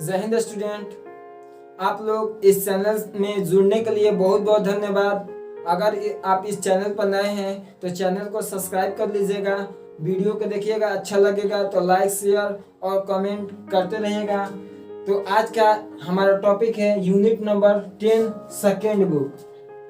जय हिंद स्टूडेंट। आप लोग इस चैनल में जुड़ने के लिए बहुत बहुत धन्यवाद। अगर आप इस चैनल पर नए हैं तो चैनल को सब्सक्राइब कर लीजिएगा, वीडियो को देखिएगा, अच्छा लगेगा तो लाइक शेयर और कमेंट करते रहिएगा। तो आज का हमारा टॉपिक है unit number 10 second book.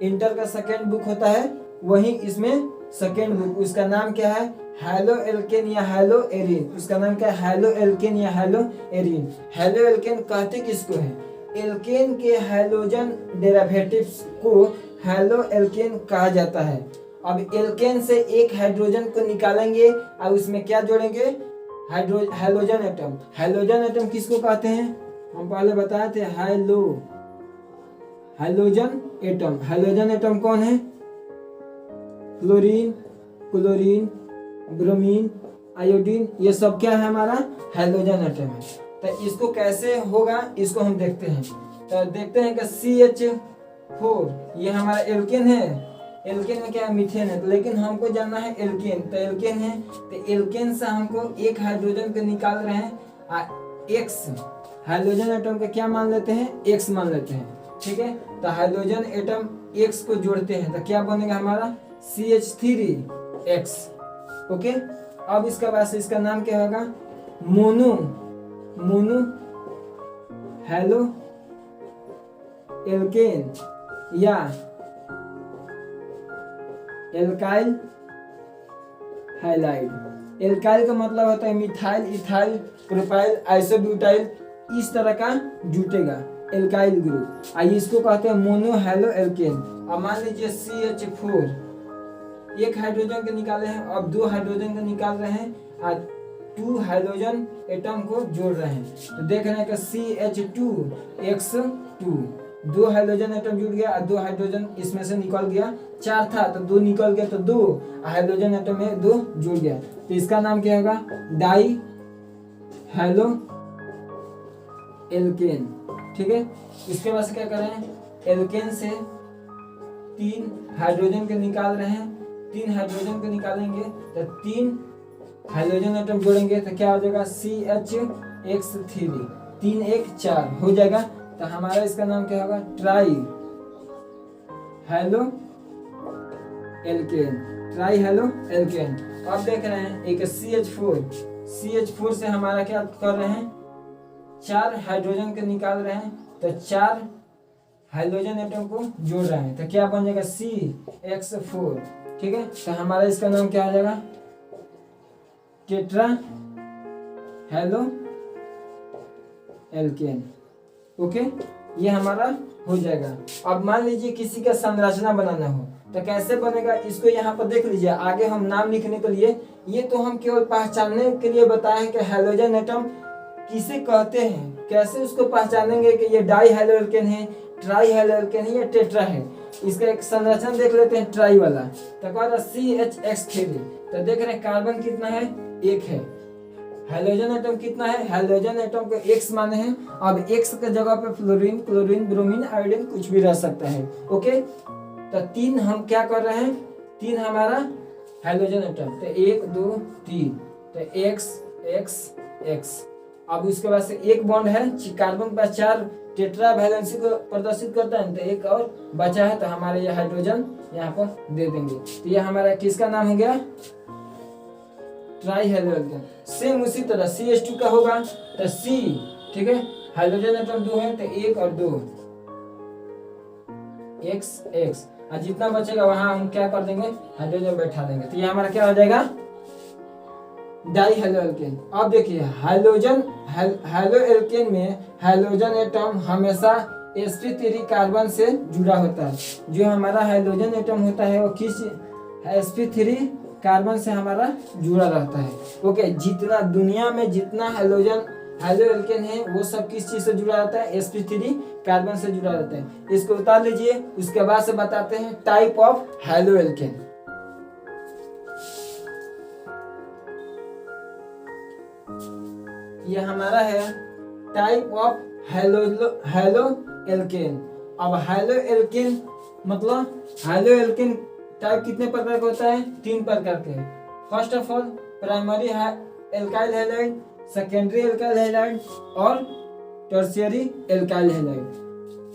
Inter का सेकेंड बुक होता है, वही इसमें सेकेंड बुक। उसका नाम क्या है? हेलो एल्केन या हेलो एरिन। उसका नाम क्या है? हेलो एल्केन या हेलो एरिन। हेलो एल्केन कहते किसको है? एल्केन के हाइड्रोजन डेरिवेटिव्स को हेलो एल्केन कहा जाता है। अब एल्केन से एक हाइड्रोजन को निकालेंगे और उसमें क्या जोड़ेंगे? Hydrogen atom. हाइड्रोजन एटम किसको कहते हैं? हम पहले बताए थे हाइड्रोजन एटम। हाइड्रोजन एटम कौन है? फ्लोरीन, क्लोरीन, ब्रोमीन, आयोडीन, ये सब क्या है? हमारा हाइड्रोजन एटम है। तो इसको कैसे होगा इसको हम देखते हैं। तो देखते हैं कि CH4 ये हमारा एल्केन है। एल्केन में क्या है? मीथेन है। लेकिन हमको जानना है एल्केन। तो एल्केन है, तो एल्केन से हमको एक हाइड्रोजन को निकाल रहे हैं। एक्स हाइड्रोजन एटम को क्या मान लेते हैं? एक्स मान लेते हैं। ठीक है, तो हाइड्रोजन एटम एक्स को जोड़ते हैं तो क्या बनेगा हमारा? CH3X। ओके, अब इसका बाद इसका नाम क्या होगा? मोनो हेलो एल्केन या एल्काइल हैलाइड। एल्काइल का मतलब होता है मिथाइल, इथाइल, प्रोपाइल, आइसोब्यूटाइल, इस तरह का जुटेगा एल्काइल ग्रुप। आइए इसको कहते हैं मोनो हेलो एल्केन। अब मान लीजिए CH4 एक हाइड्रोजन को निकाले हैं, अब दो हाइड्रोजन को निकाल रहे हैं और 2 हाइड्रोजन एटम को जोड़ रहे हैं। तो देख रहे हैं कि CH2X2 दो हाइड्रोजन एटम जुड़ गया और 2 हाइड्रोजन इसमें से निकल गया। 4 था तो 2 निकल गया, तो 2 हाइड्रोजन एटम में 2 जुड़ गया। तो इसका नाम क्या होगा? Die halo alkane. ठीक है, इसके बाद क्या कर रहे हैं? एल्केन से 3 हाइड्रोजन को निकाल रहे हैं। 3 हाइड्रोजन को निकालेंगे तो 3 हाइड्रोजन एटम जोड़ेंगे तो क्या हो जाएगा? CHX3 3 1 4 हो जाएगा। तो हमारा इसका नाम क्या होगा? Try halo alkane. Try halo alkane. अब देख रहे हैं एक CH4 से हमारा क्या कर रहे हैं? 4 हाइड्रोजन को निकाल रहे हैं तो 4 हाइड्रोजन एटम को जोड़ रहे हैं तो क्या बन जाएगा? CX4। ठीक है, तो हमारा इसका नाम क्या हो जाएगा? Tetra halo alkane. ओके, ये हमारा हो जाएगा। अब मान लीजिए किसी का संरचना बनाना हो तो कैसे बनेगा इसको यहाँ पर देख लीजिए। आगे हम नाम लिखने के लिए, ये तो हम केवल पहचानने के लिए बताए हैं कि हाइड्रोजन एटम किसे कहते हैं। कैसे उसको पहचानेंगे कि ये डाई हेलो एल्केन है, ट्राई हेलो एल्केन है या टेट्रा है। इसका एक संरचना देख लेते हैं ट्राई वाला। तो कहता CHX3। तो देख रहे हैं कार्बन कितना है? 1 है। हाइड्रोजन एटम कितना है? हाइड्रोजन एटम को X माने हैं। अब X के जगह पे फ्लोरीन, क्लोरीन, ब्रोमीन, आयोडीन कुछ भी रह सकता है। ओके, तो 3 हम क्या कर रहे हैं? 3 हमारा हाइड्रोजन एटम, तो 1 2 3, तो X X X। अब उसके बाद से एक बॉन्ड है, कार्बन का 4 टेट्रा वैलेंसी को प्रदर्शित करता है, तो एक और बचा है, तो हमारे ये हाइड्रोजन यहाँ पर दे देंगे। तो ये हमारा किसका नाम हो गया? Try halo alkane. सेम उसी तरह CH2 का होगा तो C। ठीक है, हाइड्रोजन एटम 2 है तो 1 और 2 X X, और जितना बचेगा वहां हम क्या कर देंगे? हाइड्रोजन बैठा देंगे। तो ये हमारा क्या हो जाएगा? Die halo alkane. अब देखिए हेलो एल्केन में हाइड्रोजन एटम हमेशा sp3 कार्बन से जुड़ा होता है। जो हमारा हाइड्रोजन एटम होता है वो किस sp3 कार्बन से हमारा जुड़ा रहता है। ओके, जितना दुनिया में जितना हेलो एल्केन है वो सब किस चीज से जुड़ा रहता है? sp3 कार्बन से जुड़ा रहता है। इसको उतार लीजिए, उसके बाद से बताते हैं टाइप ऑफ हेलो एल्केन। ये हमारा है टाइप ऑफ हेलो एल्केन। अब हेलो एल्केन मतलब हेलो एल्केन टाइप कितने प्रकार का होता है? 3 प्रकार के। First of all primary alkyl halide, secondary alkyl halide और tertiary alkyl halide.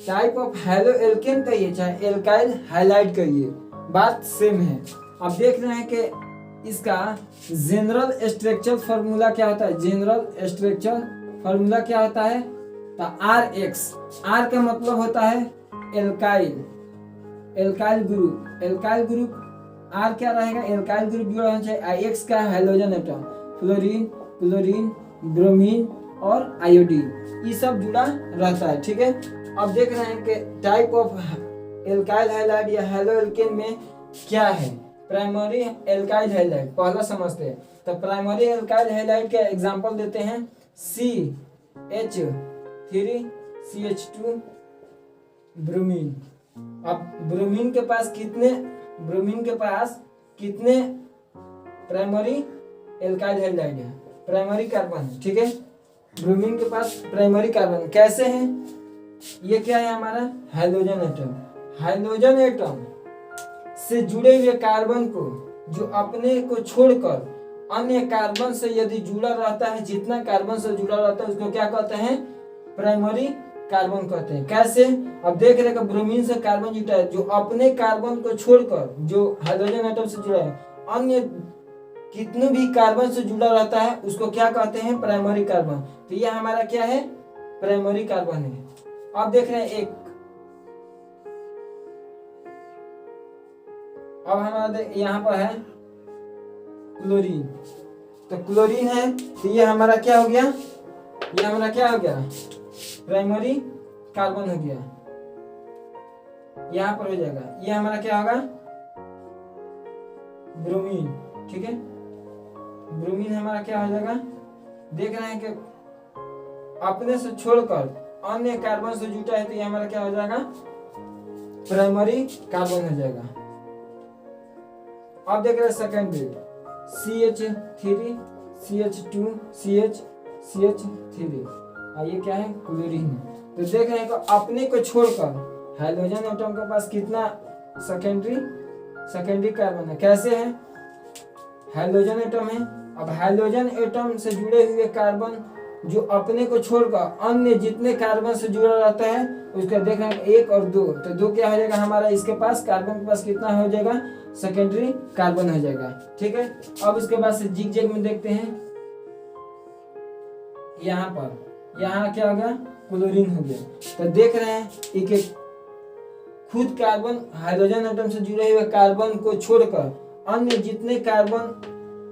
Type of haloalkane कहिए चाहे एल्काइल हैलाइड कहिए, बात सेम है। अब देख रहे हैं कि इसका जनरल स्ट्रक्चर फॉर्मूला क्या होता है। जनरल स्ट्रक्चर फॉर्मूला क्या होता है, तो RX, R का मतलब होता है alkyl, alkyl group, alkyl group R क्या रहेगा, एल्काइल ग्रुप जुड़ा होना चाहिए। X का hydrogen atom, fluorine, chlorine, bromine और आयोडीन, ये सब जुड़ा रहता है। ठीक है, अब देख रहे हैं कि टाइप ऑफ एल्काइल हैलाइड या हैलो एल्केन में क्या है। प्राइमरी एल्काइल हैलाइड पहला समझते हैं। तो प्राइमरी एल्काइल हैलाइड के एग्जांपल देते हैं CH3CH2 ब्रोमीन। अब ब्रोमीन के पास कितने प्राइमरी एल्काइल हैलाइड है, प्राइमरी कार्बन है। ठीक है, ब्रोमीन के पास प्राइमरी कार्बन कैसे है, ये क्या है हमारा हाइड्रोजन एटम। हाइड्रोजन एटम से जुड़े हुए कार्बन को जो अपने को छोड़कर अन्य कार्बन से यदि जुड़ा रहता है, जितना कार्बन से जुड़ा रहता है उसको क्या कहते हैं, प्राइमरी कार्बन कहते हैं। कैसे, अब देख रहे हैं ब्रोमीन से कार्बन जुटा है, जो अपने कार्बन को छोड़कर जो हाइड्रोजन एटम से जुड़ा है अन्य कितने भी कार्बन से जुड़ा रहता है उसको क्या कहते हैं, प्राइमरी कार्बन। तो ये हमारा क्या है, प्राइमरी कार्बन है। अब देख रहे हैं एक, अब हमारा यहाँ पर है क्लोरीन। तो क्लोरीन है, तो ये हमारा क्या हो गया, ये हमारा क्या हो गया, प्राइमरी कार्बन हो गया। यहाँ पर हो जाएगा, ये हमारा क्या होगा, ब्रोमीन। ठीक है, ब्रोमीन हमारा क्या हो जाएगा, देख रहे हैं कि अपने से छोड़कर अन्य कार्बन से जुटा है, तो ये हमारा क्या हो जाएगा, प्राइमरी कार्बन हो जाएगा। अब देख रहे हैं सेकेंडरी CH3 CH2 CH3, ये क्या है, क्लोरीन। तो देख रहे हैं कि अपने को छोड़कर हाइड्रोजन एटम के पास कितना सेकेंडरी कार्बन है। कैसे है, हाइड्रोजन एटम है। अब हाइड्रोजन एटम से जुड़े हुए कार्बन जो अपने को छोड़कर अन्य जितने कार्बन से जुड़ा रहता है उसका देख रहे हैं 1 और 2, तो 2 क्या हो जाएगा हमारा, इसके पास कार्बन के पास कितना हो जाएगा, सेकेंडरी कार्बन हो जाएगा। ठीक है, अब इसके बाद से जिग में देखते हैं, यहाँ पर यहाँ क्या हो गया, क्लोरीन हो गया। तो देख रहे हैं एक खुद कार्बन हाइड्रोजन एटम से जुड़े हुए कार्बन को छोड़कर अन्य जितने कार्बन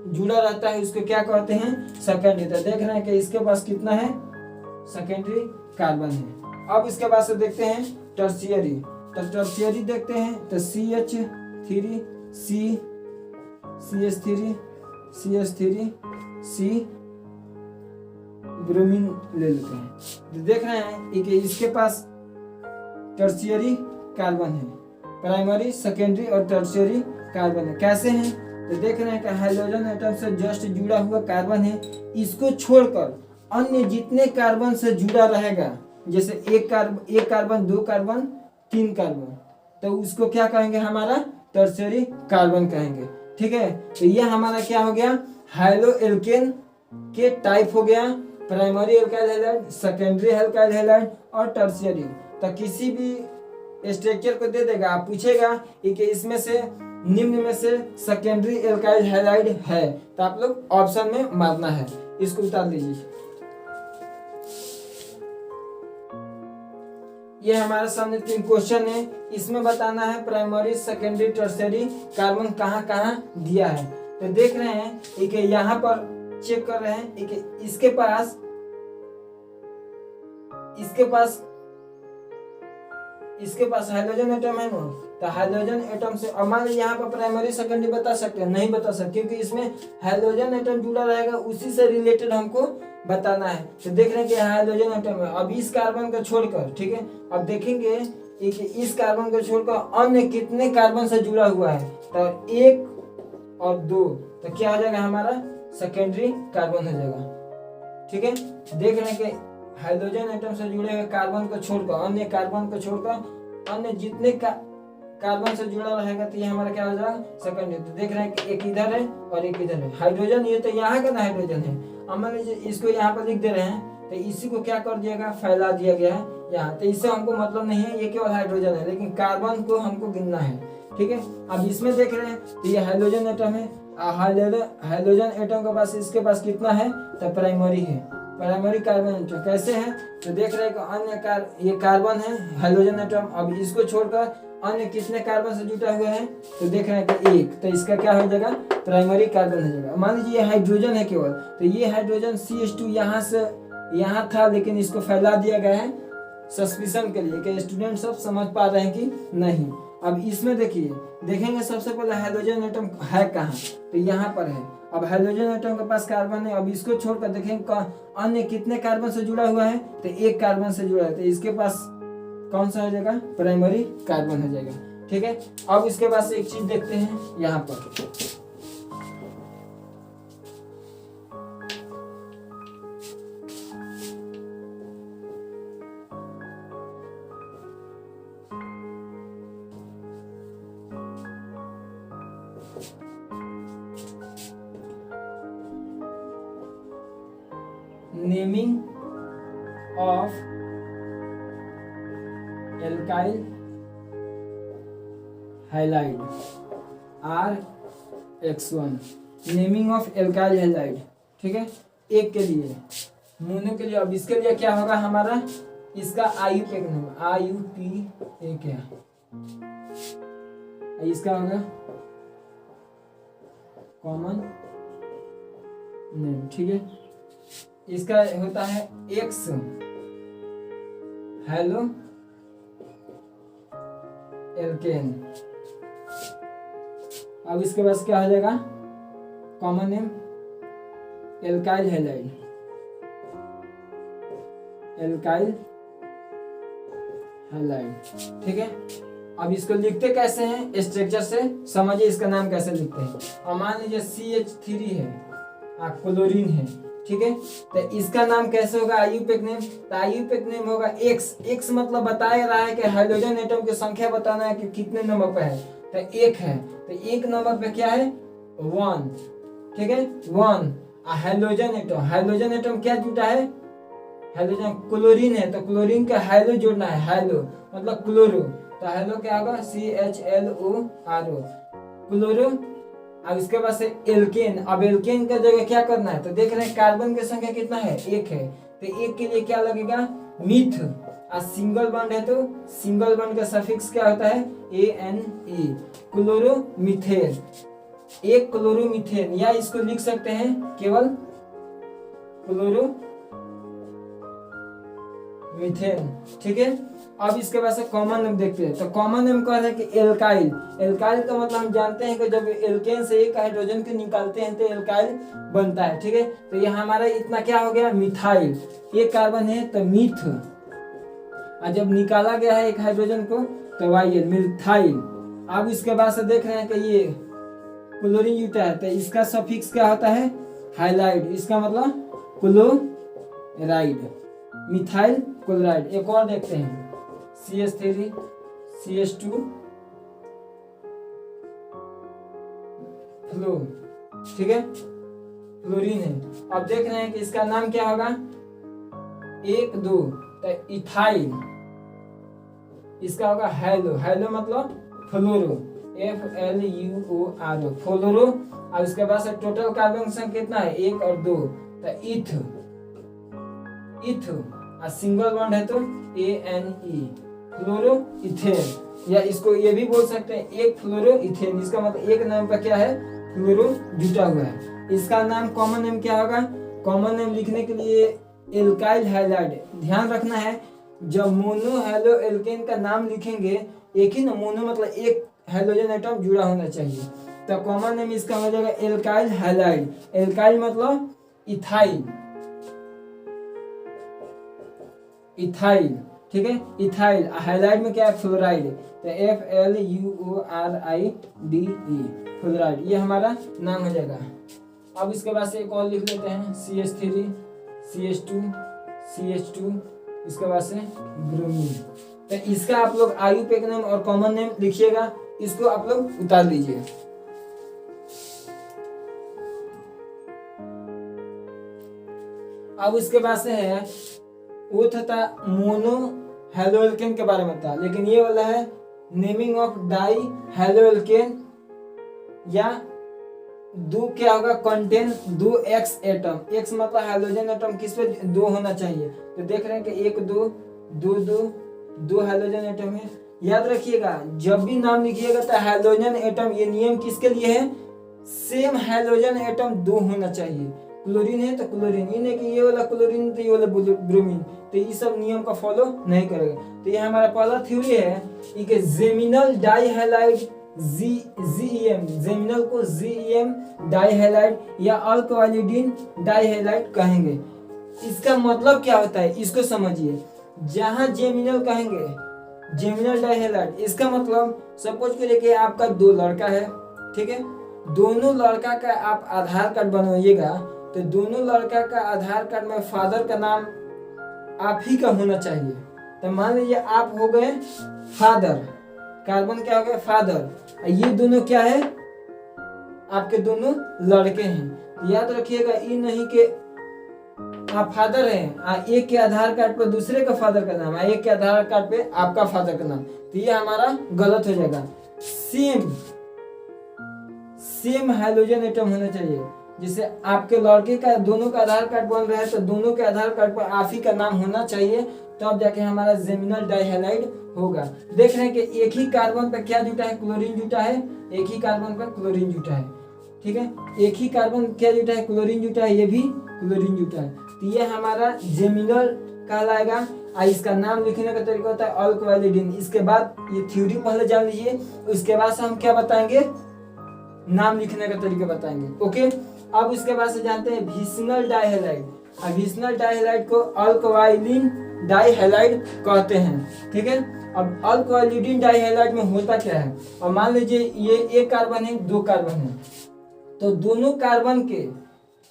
जुड़ा रहता है उसको क्या कहते हैं, सेकेंडरी। तो देख रहे हैं कि इसके पास कितना है, सेकेंडरी कार्बन है। अब इसके बाद से देखते हैं टर्शियरी। तो टर्शियरी देखते हैं, तो CH3 CH3 C ब्रोमीन ले लेते हैं। तो देख रहे हैं कि इसके पास टर्शियरी कार्बन है, प्राइमरी सेकेंडरी और टर्शियरी कार्बन है। कैसे हैं, तो देख रहे हैं कि हाइड्रोजन एटम से जस्ट जुड़ा हुआ कार्बन है, इसको छोड़कर अन्य जितने कार्बन से जुड़ा रहेगा, जैसे एक कार्बन 2 कार्बन 3 कार्बन, तो उसको क्या कहेंगे, हमारा टर्शियरी कार्बन कहेंगे। ठीक है, तो ये हमारा क्या हो गया, हाइलो एल्केन के टाइप हो गया, primary alkyl halide, secondary alkyl halide और टर्शियरी। तो किसी भी स्ट्रक्चर को दे देगा, आप पूछेगा कि इसमें से निम्न में से सेकेंडरी एल्काइल हैलाइड है, तो आप लोग ऑप्शन में मारना है, इसको उतार लीजिए। ये हमारे सामने 3 क्वेश्चन है, इसमें बताना है प्राइमरी सेकेंडरी टर्शियरी कार्बन कहाँ कहाँ दिया है। तो देख रहे हैं कि यहाँ पर चेक कर रहे हैं कि इसके पास हाइड्रोजन एटम है ना, तो हाइड्रोजन एटम से मान लीजिए यहाँ पर प्राइमरी सेकेंडरी बता सकते हैं, नहीं बता सकते क्योंकि इसमें हाइड्रोजन एटम जुड़ा रहेगा, उसी से रिलेटेड हमको बताना है। तो देख रहे हैं कि हाइड्रोजन एटम है, अब इस कार्बन को छोड़कर, ठीक है, अब देखेंगे कि इस कार्बन को छोड़कर अन्य कितने कार्बन से जुड़ा हुआ है, तो 1 और 2, तो क्या हो जाएगा हमारा, सेकेंडरी कार्बन हो जाएगा। ठीक है, देख रहे हैं कि हाइड्रोजन एटम से जुड़े हुए कार्बन को छोड़कर अन्य कार्बन को छोड़कर अन्य जितने कार्बन से जुड़ा रहेगा, तो ये हमारा क्या हो जाएगा, सेकेंडरी। तो देख रहे हैं कि एक इधर है और एक इधर है, हाइड्रोजन ये तो यहाँ का ना हाइड्रोजन है। अब मान लीजिए इसको यहाँ पर लिख दे रहे हैं, तो इसी को क्या कर दिया गया, फैला दिया गया है यहाँ। तो इससे हमको मतलब नहीं है, ये केवल हाइड्रोजन है, लेकिन कार्बन को हमको गिनना है, ठीक है। अब इसमें देख रहे हैं तो ये हाइड्रोजन एटम है, हाइड्रोजन एटम के पास, इसके पास कितना है, तो प्राइमरी है, प्राइमरी कार्बन एटम। कैसे है तो देख रहे हैं कि अन्य ये कार्बन है हाइड्रोजन एटम। अब इसको छोड़कर अन्य कितने कार्बन से जुटा हुआ है, तो देख रहे हैं कि एक, तो इसका क्या हो जाएगा, प्राइमरी कार्बन हो जाएगा। मान लीजिए ये हाइड्रोजन है केवल, तो ये हाइड्रोजन CH2 यहाँ से यहाँ था, लेकिन इसको फैला दिया गया है सस्पिशन के लिए कि स्टूडेंट सब समझ पा रहे हैं कि नहीं। अब इसमें देखिए, देखेंगे सबसे पहले हाइड्रोजन एटम है कहाँ, तो यहाँ पर है। अब हाइड्रोजन एटम के पास कार्बन है, अब इसको छोड़कर देखेंगे अन्य कितने कार्बन से जुड़ा हुआ है, तो एक कार्बन से जुड़ा है, तो इसके पास कौन सा हो जाएगा, प्राइमरी कार्बन हो जाएगा, ठीक है। अब इसके बाद से एक चीज देखते हैं यहाँ पर, naming of alkyl halide RX1, naming of alkyl halide, ठीक है, एक के लिए, मोनो के लिए। अब इसके लिए क्या होगा हमारा, इसका IUPAC नेम, IUPAC, इसका होगा कॉमन नेम, ठीक है। इसका होता है X हेलो एल्केन। अब इसके बाद क्या हो जाएगा, common name alkyl halide, alkyl halide, ठीक है। अब इसको लिखते कैसे हैं, स्ट्रक्चर से समझिए इसका नाम कैसे लिखते हैं। और मान लीजिए CH3 है, क्लोरीन है, ठीक है, तो इसका नाम कैसे होगा, IUPAC नेम, तो IUPAC नेम होगा X मतलब बताया रहा है कि हाइड्रोजन एटम की संख्या बताना है कि कितने नंबर पे है, तो एक है, तो एक नंबर पे क्या है, 1, ठीक है, 1। हाइड्रोजन एटम क्या जुटा है, हाइड्रोजन क्लोरीन है, तो क्लोरीन का हाइलो जोड़ना है, हाइलो मतलब क्लोरो, तो हाइलो क्या होगा, CHLORO, क्लोरो। अब इसके बाद से एल्केन, अब एल्केन का जगह क्या करना है, तो देख रहे हैं कार्बन की संख्या कितना है, एक है, तो एक के लिए क्या लगेगा, मिथ, और सिंगल बॉन्ड है तो सिंगल बॉन्ड का सफिक्स क्या होता है, ANE, क्लोरोमीथेन, एक क्लोरोमीथेन, या इसको लिख सकते हैं केवल क्लोरोमीथेन, ठीक है। अब इसके बाद से कॉमन नेम देखते हैं, तो कॉमन नेम कह रहे हैं कि एल्काइल। एल्काइल का मतलब हम जानते हैं कि जब एल्केन से एक हाइड्रोजन को निकालते हैं तो एल्काइल बनता है, ठीक है। तो ये हमारा इतना क्या हो गया, मिथाइल, एक कार्बन है तो मिथ, और जब निकाला गया है एक हाइड्रोजन को तो वाई मिथाइल। अब इसके बाद से देख रहे हैं कि ये क्लोरीन जुटा है, तो इसका सफिक्स क्या होता है, हाइलाइड, इसका मतलब क्लोराइड, मिथाइल क्लोराइड। एक और देखते हैं, CH3 CH2 फ्लो, ठीक है, फ्लोरीन है। अब देख रहे हैं कि इसका नाम क्या होगा, 1 2, तो इथाइल, इसका होगा हैलो, हैलो मतलब फ्लोरो, FLUORO, फ्लोरो। अब इसके बाद से टोटल कार्बन संख्या कितना है, 1 और 2, तो इथ, और सिंगल बॉन्ड है तो ANE, फ्लोरो इथेन, या इसको ये भी बोल सकते हैं एक फ्लोरो इथेन, इसका मतलब एक नाम पर क्या है, फ्लोरो जुटा हुआ है। इसका नाम कॉमन नेम क्या होगा, कॉमन नेम लिखने के लिए एल्काइल हैलाइड। ध्यान रखना है, जब मोनो हेलो एल्केन का नाम लिखेंगे, एक ही ना, मोनो मतलब एक हाइड्रोजन एटम जुड़ा होना चाहिए, तो कॉमन नेम इसका हो जाएगा एल्काइल हैलाइड। एल्काइल मतलब इथाइल, इथाइल, ठीक है, इथाइल। हैलाइड में क्या है, फ्लोराइड, तो FLUORIDE, फ्लोराइड, ये हमारा नाम हो जाएगा। अब इसके बाद से एक और लिख लेते हैं, CH3 CH2 CH2, इसके बाद से ब्रोमीन। तो इसका आप लोग IUPAC नेम और कॉमन नेम लिखिएगा, इसको आप लोग उतार लीजिए। अब उसके बाद से है वो था मोनो हेलोएल्केन के बारे में था, लेकिन ये वाला है नेमिंग ऑफ डाई हेलोएल्केन या दो क्या होगा कंटेन दो एक्स एटम। एक्स मतलब हाइड्रोजन एटम किस पे दो होना चाहिए, तो देख रहे हैं कि एक दो दो दो दो हाइड्रोजन एटम है। याद रखिएगा जब भी नाम लिखिएगा तो हाइड्रोजन एटम, ये नियम किसके लिए है, सेम हाइड्रोजन एटम दो होना चाहिए। क्लोरीन है तो क्लोरीन, ये नहीं कि ये वाला क्लोरीन तो ये वाला ब्रोमीन, तो ये सब नियम का फॉलो नहीं करेगा। तो ये हमारा पहला थ्योरी है कि जेमिनल डाइहैलाइड जीईएम, जेमिनल को जीईएम डाइहैलाइड या अल्कोवालिडीन डाइहैलाइड कहेंगे। इसका मतलब क्या होता है इसको समझिए। जहां जेमिनल कहेंगे जेमिनल डाइहैलाइड, इसका मतलब सपोज करिए कि आपका दो लड़का है, ठीक है, दोनों लड़का का आप आधार कार्ड बनवाइएगा तो दोनों लड़का का आधार कार्ड में फादर का नाम आप ही का होना चाहिए। तो मान लीजिए आप हो गए फादर, कार्बन क्या हो गया फादर, ये दोनों क्या है आपके दोनों लड़के हैं। याद रखिएगा ये नहीं कि आप फादर हैं, एक के आधार कार्ड पर दूसरे का फादर का नाम, एक के आधार कार्ड पे आपका फादर का नाम, तो ये हमारा गलत हो जाएगा। सेम हाइड्रोजन एटम होना चाहिए। जैसे आपके लड़के का दोनों का आधार कार्ड बन रहा है तो दोनों के आधार कार्ड पर आप ही का नाम होना चाहिए, तब जाके हमारा जेमिनल डाइहैलाइड होगा। देख रहे हैं कि एक ही कार्बन पे क्या जुटा है, क्लोरीन जुटा है, एक ही कार्बन पे क्लोरीन जुटा है, ठीक है, एक ही कार्बन क्या जुटा है, क्लोरीन जुटा है, ये भी क्लोरीन जुटा है, तो ये हमारा जेमिनल कहलाएगा। इसका नाम लिखने का तरीका होता है अल्कोवालिडीन। इसके बाद ये थ्योरी पहले जान लीजिए, उसके बाद से हम क्या बताएंगे, नाम लिखने का तरीका बताएंगे। ओके, अब उसके बाद से जानते हैं विसिनल डाइहैलाइड। विसिनल डाइहैलाइड को अल्कोवाइलिन डाइहैलाइड कहते हैं, ठीक है। अब अल्कोवालिडीन डाइहैलाइड में होता क्या है, और मान लीजिए ये एक कार्बन है दो कार्बन है, तो दोनों कार्बन के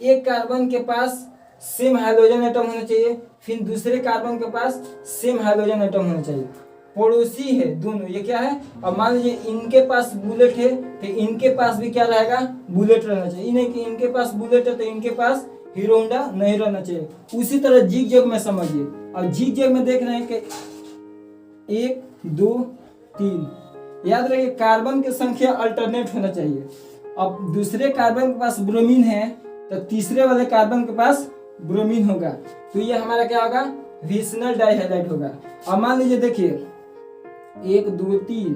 एक कार्बन के पास सेम हाइड्रोजन एटम होना चाहिए, फिर दूसरे कार्बन के पास सेम हाइड्रोजन एटम होना चाहिए। पड़ोसी है दोनों, ये क्या है, अब मान लीजिए इनके पास बुलेट है तो इनके पास भी क्या रहेगा, बुलेट रहना चाहिए। नहीं कि इनके पास बुलेट है तो इनके पास हीरो होंडा नहीं रहना चाहिए। उसी तरह जिग जैग में समझिए, और जिग जैग में देख रहे हैं कि 1 2 3, याद रखिए कार्बन की संख्या अल्टरनेट होना चाहिए। अब दूसरे कार्बन के पास ब्रोमीन है तो तीसरे वाले कार्बन के पास ब्रोमीन होगा, तो ये हमारा क्या होगा, विसिनल डाइहैलाइड होगा। अब मान लीजिए देखिए 1 2 3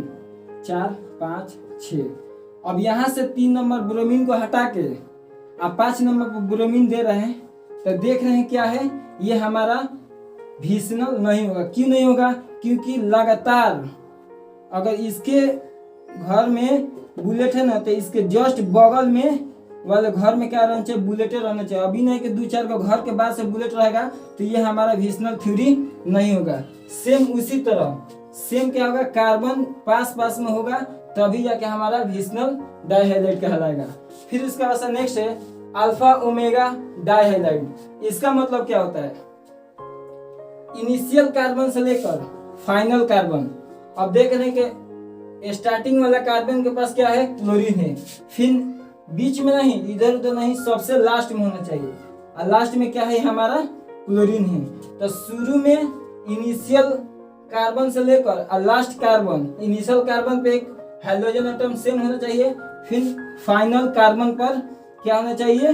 4 5 6, अब यहाँ से 3 नंबर ब्रोमीन को हटा के आप 5 नंबर पर ब्रोमीन दे रहे हैं, तो देख रहे हैं क्या है, ये हमारा विसिनल नहीं होगा। क्यों नहीं होगा, क्योंकि लगातार अगर इसके घर में बुलेट है ना तो इसके जस्ट बगल में वाले घर में क्या रहना चाहिए, बुलेट रहना चाहिए। अभी नहीं कि 2-4 का घर के बाद से बुलेट रहेगा तो ये हमारा विसिनल थ्योरी नहीं होगा। सेम उसी तरह सेम क्या होगा, कार्बन पास पास में होगा तभी जाके हमारा विसिनल डाइहैलाइड कहलाएगा। फिर उसके बाद नेक्स्ट है अल्फा ओमेगा डाइहैलाइड। इसका मतलब क्या होता है, इनिशियल कार्बन से लेकर फाइनल कार्बन। अब देख रहे हैं कि स्टार्टिंग वाला कार्बन के पास क्या है, क्लोरीन है, फिर बीच में नहीं, इधर उधर नहीं, सबसे लास्ट में होना चाहिए, और लास्ट में क्या है हमारा क्लोरीन है। तो शुरू में इनिशियल कार्बन से लेकर लास्ट कार्बन, इनिशियल कार्बन पे एक हाइड्रोजन एटम सेम होना चाहिए, फिर फाइनल कार्बन पर क्या होना चाहिए,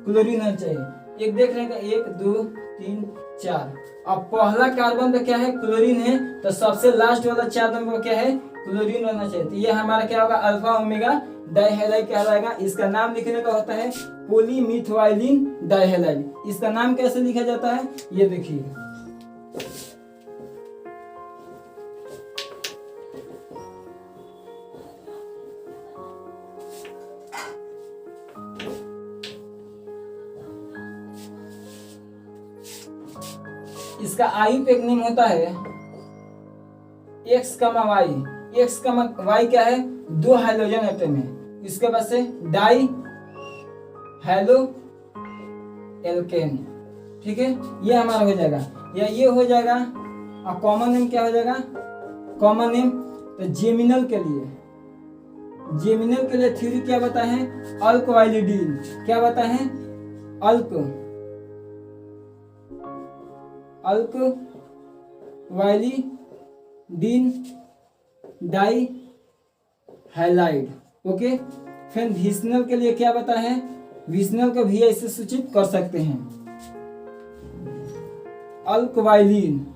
क्लोरीन होना चाहिए। एक देख रहे हैं 1 2 3 4, अब पहला कार्बन पे क्या है, क्लोरीन है, तो सबसे लास्ट वाला 4 नंबर पर क्या है, क्लोरीन रहना चाहिए। तो ये हमारा क्या होगा, अल्फा ओमेगा डाइहैलाइड कहलाएगा। इसका नाम लिखने का होता है पॉलीमिथाइलिन डाइहैलाइड। इसका नाम कैसे लिखा जाता है, ये देखिए, इसका आयुपेक नेम होता है X, Y। X, Y क्या है, 2 हाइड्रोजन एटम है, इसके बाद से डाई हेलो एल्केन, ठीक है, ये हमारा हो जाएगा, या ये हो जाएगा। और कॉमन नेम क्या हो जाएगा, कॉमन नेम तो जेमिनल के लिए थ्योरी क्या बताए हैं, अल्कोवालिडीन। क्या बताए हैं, अल्कवाइलिडीन डाई हैलाइड। ओके, फिर विस्नल के लिए क्या बता है, विस्नल को भी ऐसे सूचित कर सकते हैं, अल्कवाइलिन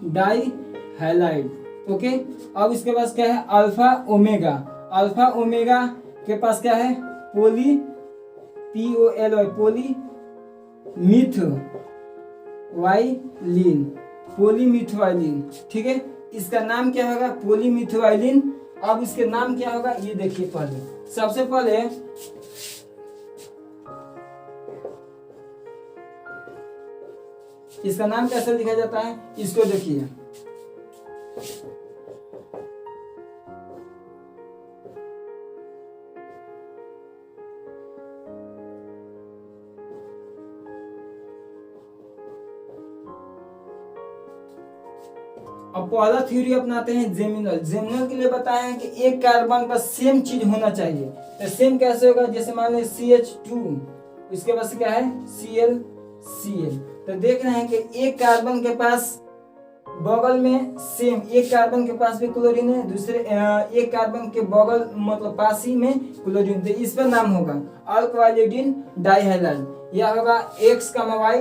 डाई हैलाइड। ओके, अब इसके पास क्या है, अल्फा ओमेगा। अल्फा ओमेगा के पास क्या है, पोली POLY पोली मिथवाइलिन, पोलीमिथवाइलिन। ठीक है, इसका नाम क्या होगा, पोलीमिथवाइलिन। अब इसके नाम क्या होगा ये देखिए, पहले सबसे पहले इसका नाम कैसे लिखा जाता है इसको देखिए, अब पहला थ्योरी अपनाते हैं जेमिनल। जेमिनल के लिए बताया है कि एक कार्बन पर सेम चीज होना चाहिए। तो सेम कैसे होगा, जैसे मान लीजिए CH2, इसके पास क्या है Cl। तो देख रहे हैं कि एक कार्बन के पास बगल में सेम, एक कार्बन के पास भी क्लोरीन है, दूसरे एक कार्बन के बगल मतलब पास ही में क्लोरीन। तो इस पर नाम होगा अल्कवाइलिडीन डाइहैलाइड, या होगा X,Y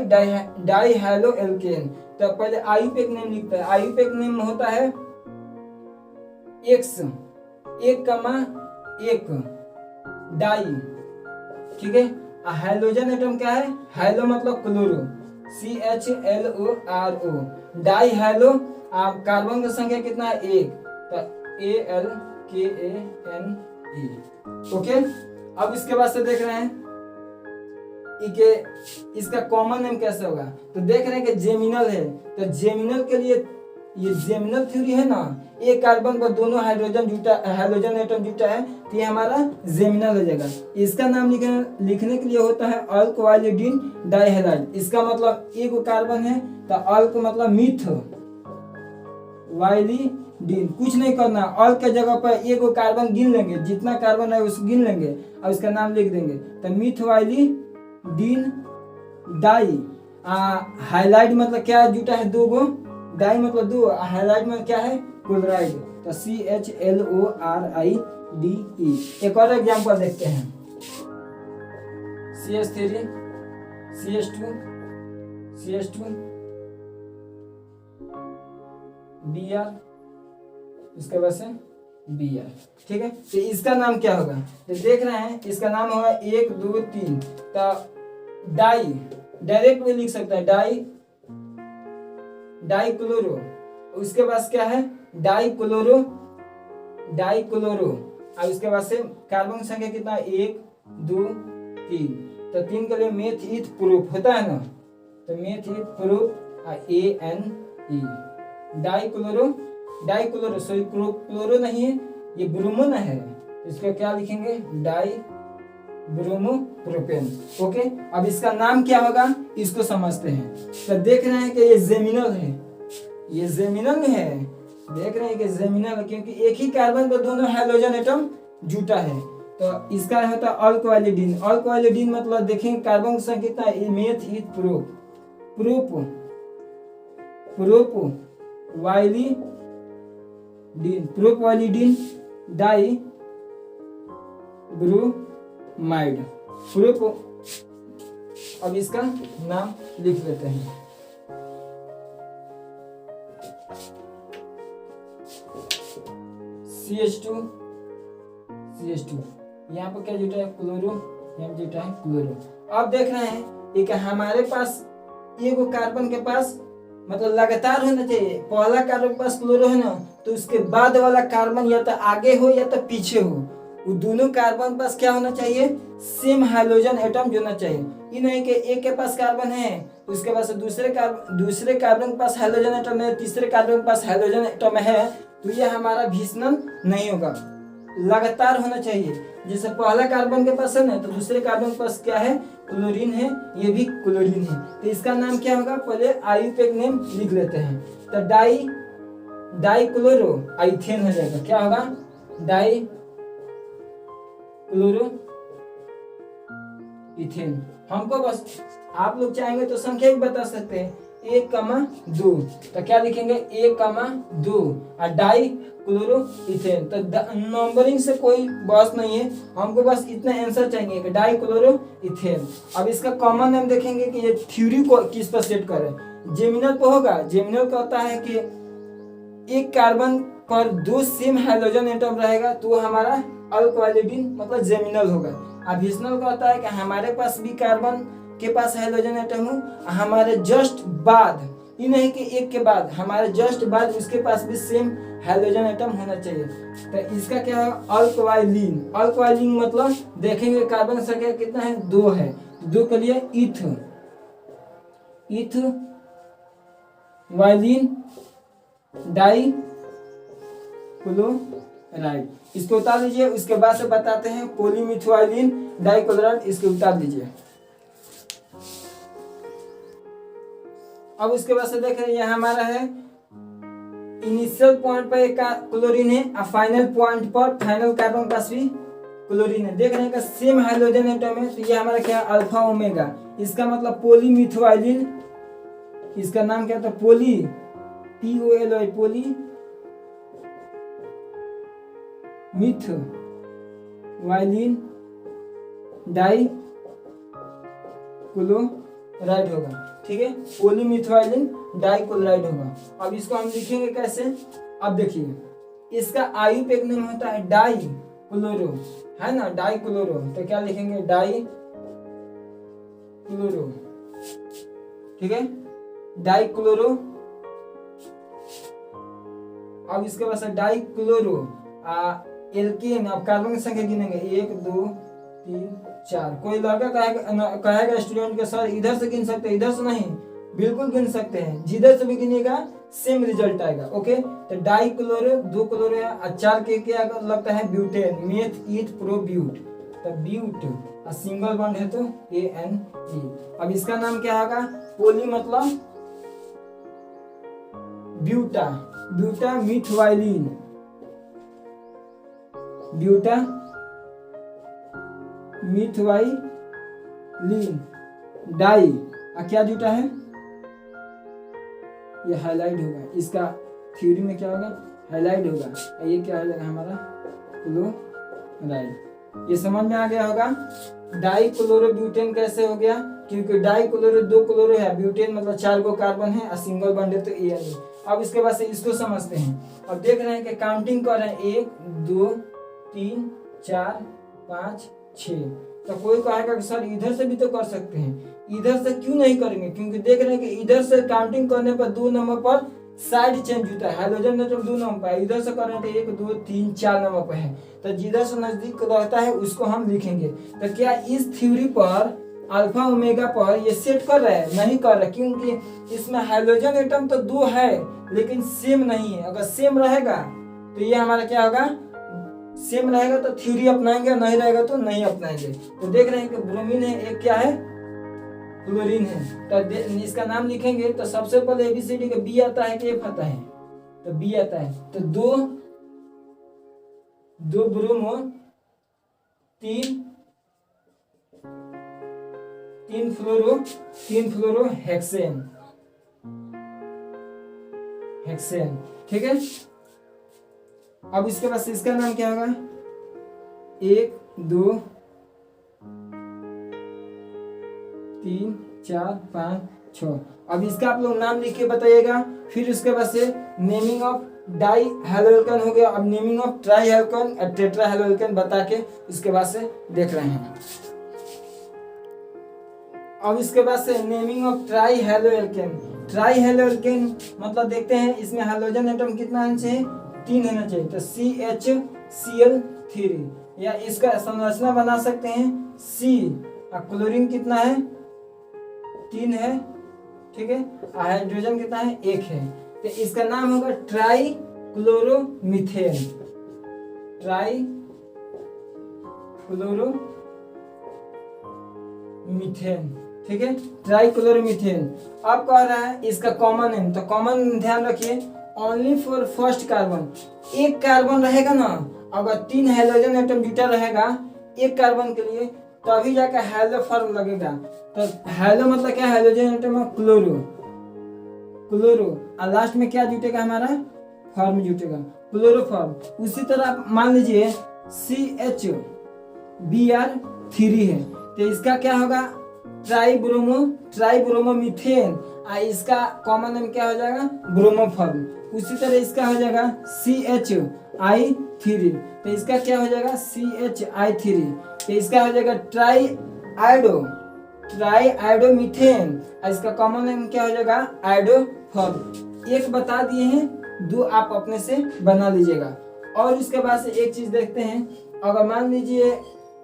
डाइहैलो एल्केन। तो पहले आईयूपीएक नेम लिखता है, आईयूपीएक नेम होता है X 1,1 डाई। ठीक है, हाइड्रोजन एटम क्या है, हाइलो मतलब chloro, CHLORO, die high-low. Carbon की संख्या कितना है, 1, तो ALKANE। ओके, अब इसके बाद से देख रहे हैं कि इसका कॉमन नेम कैसे होगा। तो देख रहे हैं कि जेमिनल है, तो जेमिनल के लिए ये जेमिनल थ्योरी है ना, एक कार्बन पर दोनों हाइड्रोजन एटम जुटा है, तो ये हमारा जेमिनल हो जाएगा। इसका नाम लिखने के लिए होता है अल्कवाइलिडीन डाइहैलाइड। इसका मतलब एक कार्बन है, तो अल्क मतलब मिथ वाइलिडीन, कुछ नहीं करना, अल्क के जगह पर एक कार्बन गिन लेंगे, जितना कार्बन है उसको गिन लेंगे और इसका नाम लिख देंगे। तो मिथ वाइलिडीन डाई हाइलाइड मतलब क्या जुटा है, 2 गो, डाई मतलब 2, हाइलाइड में क्या है क्लोराइड, तो CHLORIDE। एक और एग्जांपल देखते हैं, CH3 CH2 Br, इसके बाद से Br। ठीक है, तो इसका नाम क्या होगा, तो देख रहे हैं इसका नाम होगा 1 2 3। तो डाई डायरेक्ट भी लिख सकता है, डाई क्लोरो। उसके पास क्या है डाई क्लोरो, और उसके बाद से कार्बन संख्या कितना, 1 2 3। तो 3 के लिए मेथ ईथ प्रूफ होता है ना, तो meth eth prop ANE, dichloro sorry chloro नहीं है, ये ब्रोमो न है, इसको क्या लिखेंगे, डाई ब्रोमोप्रोपेन। ओके, अब इसका नाम क्या होगा इसको समझते हैं। तो देख रहे हैं कि ये जेमिनल है, ये जेमिनल में है, देख रहे हैं कि जेमिनल है क्योंकि एक ही कार्बन पर दोनों हाइड्रोजन एटम जुटा है। तो इसका होता है अल्कवाइलिडीन। अल्कवाइलिडीन मतलब देखेंगे कार्बन की संख्या कितना है, मेथ ईथ प्रोपवाइलिडीन डाई ब्रोमाइड प्रोप। अब इसका नाम लिख लेते हैं, CH2 यहाँ पर क्या जुटा है क्लोरो, यहाँ पर जुटा है क्लोरो। अब देख रहे हैं एक हमारे पास एक कार्बन के पास मतलब लगातार होना चाहिए, पहला कार्बन के पास क्लोरो है ना, तो उसके बाद वाला कार्बन या तो आगे हो या तो पीछे हो, वो दोनों कार्बन पास क्या होना चाहिए, सेम हाइड्रोजन एटम जुड़ना चाहिए। ये नहीं कि एक के पास कार्बन है उसके पास दूसरे कार्बन के पास हाइड्रोजन एटम है, तीसरे कार्बन के पास हाइड्रोजन एटम है, तो ये हमारा विस्नल नहीं होगा, लगातार होना चाहिए। जैसे पहला कार्बन के पास है ना, तो दूसरे कार्बन के पास क्या है क्लोरीन है, ये भी क्लोरीन है, तो इसका नाम क्या होगा, पहले आईयूपीएक नेम लिख लेते हैं। तो डाई क्लोरो आइथेन हो जाएगा, क्या होगा डाई क्लोरो इथेन। हमको बस, आप लोग चाहेंगे तो संख्या भी बता सकते हैं, 1,2, तो क्या लिखेंगे 1,2 और डाई क्लोरो इथेन। तो नंबरिंग से कोई बस नहीं है, हमको बस इतना आंसर चाहिए कि डाई क्लोरो इथेन। अब इसका कॉमन नेम देखेंगे कि ये थ्योरी को किस पर सेट करें। जेमिनल पे होगा। जेमिनल का होता है कि एक कार्बन पर 2 सेम हाइड्रोजन एटम रहेगा तो हमारा अल्कोलिडीन मतलब जेमिनल होगा। अभिसनल का होता है कि हमारे पास भी कार्बन के पास हाइड्रोजन एटम हो, हमारे जस्ट बाद, ये नहीं कि एक के बाद, हमारे जस्ट बाद उसके पास भी सेम हाइड्रोजन एटम होना चाहिए। तो इसका क्या है अल्कोवाइलिन। अल्कोवाइलिन मतलब देखेंगे कार्बन संख्या कितना है 2 है, 2 के लिए इथ वाइलिन डाई क्लोराइड। इसको उतार लीजिए। उसके बाद से बताते हैं पॉलीमिथाइलिन डाइक्लोराइड, इसको उतार दीजिए। अब उसके बाद से देख रहे हैं यहाँ हमारा है इनिशियल पॉइंट पर एक क्लोरीन है और फाइनल पॉइंट पर फाइनल कार्बन पास भी क्लोरीन है। देख रहे हैं कि सेम हाइड्रोजन एटम है, तो ये हमारा क्या है अल्फा ओमेगा। इसका मतलब पॉलीमिथाइलिन, इसका नाम क्या था पोली POLY पोली मिथ वाइलिन डाई क्लोराइड होगा। ठीक है, पॉलीमिथाइलिन डाइक्लोराइड होगा। अब इसको हम लिखेंगे कैसे, अब देखिए इसका आयुपेक नेम होता है डाई क्लोरो, है ना, डाई क्लोरो। तो क्या लिखेंगे डाई क्लोरो। ठीक है, डाई क्लोरो। अब इसके बाद डाई क्लोरो एल्केन। अब कार्बन की संख्या गिनेंगे 1 2 3 4। कोई लड़का कहेगा स्टूडेंट के सर इधर से गिन सकते हैं, इधर से नहीं, बिल्कुल गिन सकते हैं, जिधर से भी गिनेगा सेम रिजल्ट आएगा। ओके, तो डाई क्लोरो 2 क्लोरो है, 4 के क्या लगता है ब्यूटेन, मेथ ईथ प्रो ब्यूट, तो ब्यूट और सिंगल बॉन्ड है तो ANE। अब इसका नाम क्या होगा पोली मतलब buta, buta methylene, buta methylene di. क्या जुटा है ये हाइलाइट होगा, इसका थ्योरी में क्या होगा हाइलाइट होगा। ये क्या हो जाएगा हमारा क्लोराइड। ये समझ में आ गया होगा। डाई क्लोरो ब्यूटेन कैसे हो गया, क्योंकि डाई क्लोरो 2 क्लोरो है, ब्यूटेन मतलब 4 गो कार्बन है और सिंगल बॉन्ड है तो ANE। अब इसके बाद से इसको समझते हैं। अब देख रहे हैं कि काउंटिंग कर रहे हैं 1 2 3 4 5 6। तो कोई कहेगा कि सर इधर से भी तो कर सकते हैं, इधर से क्यों नहीं करेंगे, क्योंकि देख रहे हैं कि इधर से काउंटिंग करने पर 2 नंबर पर साइड चेंज होता है, हाइड्रोजन एटम 2 नंबर पर, इधर से कर रहे हैं तो 1 2 3 4 नंबर पर है, तो जिधर से नजदीक रहता है उसको हम लिखेंगे। तो क्या इस थ्योरी पर अल्फा ओमेगा पर ये सेट कर रहा है, नहीं कर रहा, क्योंकि इसमें हाइड्रोजन एटम तो 2 है लेकिन सेम नहीं है। अगर सेम रहेगा तो ये हमारा क्या होगा, सेम रहेगा तो थ्योरी अपनाएंगे, नहीं रहेगा तो नहीं अपनाएंगे। तो देख रहे हैं कि ब्रोमीन है, एक क्या है क्लोरीन है। तो इसका नाम लिखेंगे तो सबसे पहले ABCD का B आता है कि F आता है, तो B आता है। तो 2 ब्रोमो 3 फ्लोरो हेक्सेन। ठीक है। अब इसके बाद इसका नाम क्या होगा 1 2 3 4 5 6। अब इसका आप लोग नाम लिख के बताइएगा। फिर उसके बाद से नेमिंग ऑफ डाई हेलोएल्केन हो गया। अब नेमिंग ऑफ ट्राई हेलोएल्केन और टेट्रा हेलोएल्केन बता के उसके बाद से देख रहे हैं। अब इसके बाद से naming of try haloalkane. Try haloalkane मतलब देखते हैं इसमें हाइड्रोजन एटम कितना होना चाहिए, 3 होना चाहिए, तो CHCl3। या इसका संरचना बना सकते हैं C और क्लोरीन कितना है 3 है, ठीक है, हाइड्रोजन कितना है 1 है, तो इसका नाम होगा ट्राई क्लोरोमीथेन। ट्राई क्लोरोमीथेन, ठीक है, ट्राई क्लोरोमीथेन। अब कह रहा है इसका कॉमन नेम, तो कॉमन ध्यान रखिए ओनली फॉर फर्स्ट कार्बन। एक कार्बन रहेगा ना, अगर 3 हाइड्रोजन एटम जुटा रहेगा एक कार्बन के लिए, तभी जाकर हैलो फॉर्म लगेगा। तो हैलो मतलब क्या, हाइड्रोजन एटम में क्लोरो, क्लोरो, और लास्ट में क्या जुटेगा हमारा, फॉर्म जुटेगा, क्लोरोफॉर्म। उसी तरह आप मान लीजिए CH3 है, तो इसका क्या होगा, ट्राइब्रोमोमीथेन, और इसका कॉमन नेम क्या हो जाएगा, ब्रोमोफॉर्म। उसी तरह इसका हो जाएगा CHI3, तो इसका क्या हो जाएगा, CHI3, तो इसका हो जाएगा ट्राइआयोडोमीथेन, और इसका कॉमन नेम क्या हो जाएगा, आयोडोफॉर्म। एक बता दिए हैं, 2 आप अपने से बना लीजिएगा। और इसके बाद से एक चीज देखते हैं, अगर मान लीजिए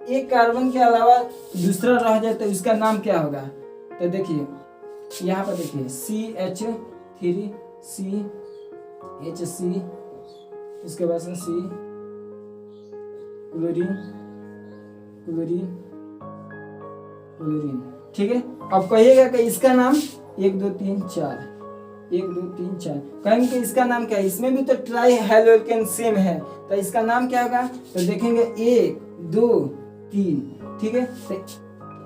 एक कार्बन के अलावा दूसरा रह जाए तो इसका नाम क्या होगा। तो देखिए यहाँ पर देखिए CH3 CHC, उसके बाद से C क्लोरीन क्लोरीन क्लोरीन, ठीक है। अब कहिएगा कि इसका नाम 1 2 3 4 1 2 3 4 कहेंगे कि इसका नाम क्या है, इसमें भी तो ट्राई हेलोकेन सेम है, तो इसका नाम क्या होगा। तो देखेंगे 1 2 3, ठीक है। तो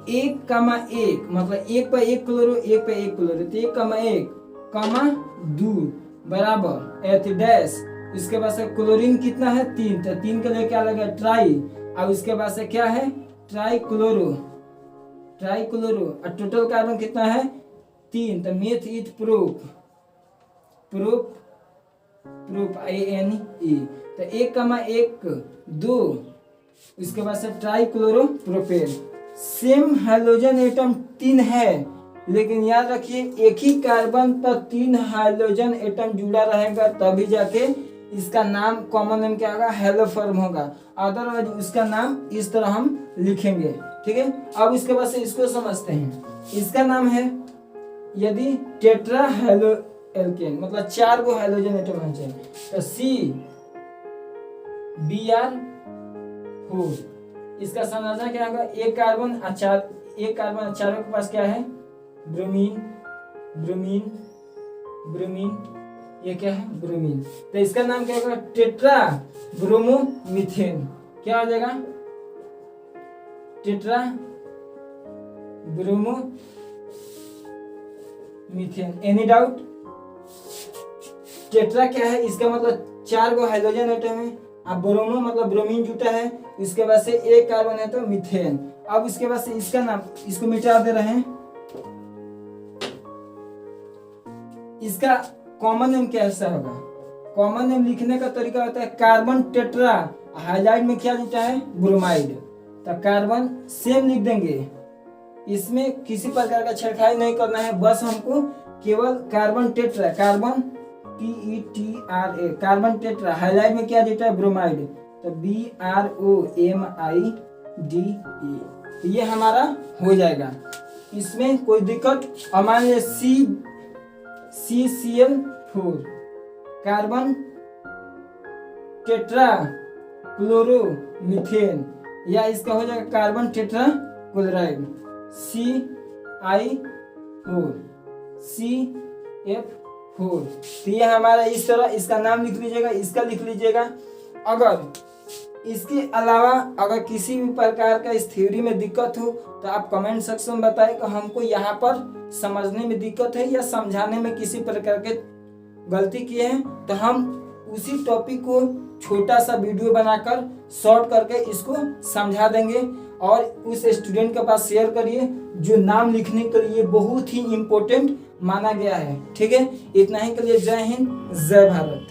1,1 मतलब 1 पे 1 क्लोरो, 1 पे 1 क्लोरो, तो 1,1, 2 बराबर एथ डैश, उसके बाद से क्लोरीन कितना है 3, तो 3 के लिए क्या लगा, ट्राई, और उसके बाद से क्या है, ट्राई क्लोरो, और टोटल कार्बन कितना है 3, तो मेथ इथ प्रूफ ANE, तो 1,1 2, उसके बाद से try chloro propane. Same hydrogen atom 3 है, लेकिन याद रखिए एक ही कार्बन पर 3 हाइड्रोजन एटम जुड़ा रहेगा, तभी जाके इसका नाम कॉमन नेम क्या होगा, हेलोफॉर्म होगा। अदरवाइज उसका नाम इस तरह हम लिखेंगे, ठीक है। अब इसके बाद से इसको समझते हैं। इसका नाम है, यदि टेट्रा हेलो एल्केन मतलब 4 गो हाइड्रोजन एटम होना चाहिए, तो CBr4, इसका संरचना क्या होगा, एक कार्बन चारों के पास क्या है, ब्रोमीन, ये क्या है, ब्रोमीन। तो इसका नाम क्या होगा, टेट्रा ब्रोमोमीथेन। क्या हो जाएगा, tetra bromomethane. Any doubt. Tetra क्या है, इसका मतलब 4 गो हाइड्रोजन एटम है, अब ब्रोमो मतलब ब्रोमीन जुटा है, इसके बाद से एक कार्बन है तो मीथेन। अब इसके बाद से इसका नाम, इसको मिटा दे रहे हैं, इसका कॉमन नेम कैसा होगा। कॉमन नेम लिखने का तरीका होता है कार्बन टेट्रा, हाइलाइट में क्या जुटा है, ब्रोमाइड, तो कार्बन सेम लिख देंगे, इसमें किसी प्रकार का छेड़खानी नहीं करना है, बस हमको केवल carbon tetra, carbon TETRA, carbon tetra, highlight में क्या जुटा है, ब्रोमाइड, तो BROMIDE, तो ये हमारा हो जाएगा, इसमें कोई दिक्कत। और मान लीजिए CCl4, कार्बन टेट्रा क्लोरोमीथेन, या इसका हो जाएगा carbon tetra chloride, CI4 CF4। तो ये हमारा इस तरह, इसका नाम लिख लीजिएगा, इसका लिख लीजिएगा। अगर इसके अलावा अगर किसी भी प्रकार का इस थ्योरी में दिक्कत हो तो आप कमेंट सेक्शन में बताएं कि हमको यहाँ पर समझने में दिक्कत है या समझाने में किसी प्रकार के गलती किए हैं, तो हम उसी टॉपिक को छोटा सा वीडियो बनाकर शॉर्ट करके इसको समझा देंगे, और उस स्टूडेंट के पास शेयर करिए जो नाम लिखने के लिए बहुत ही इम्पोर्टेंट माना गया है, ठीक है। इतना ही के लिए जय हिंद, जय भारत।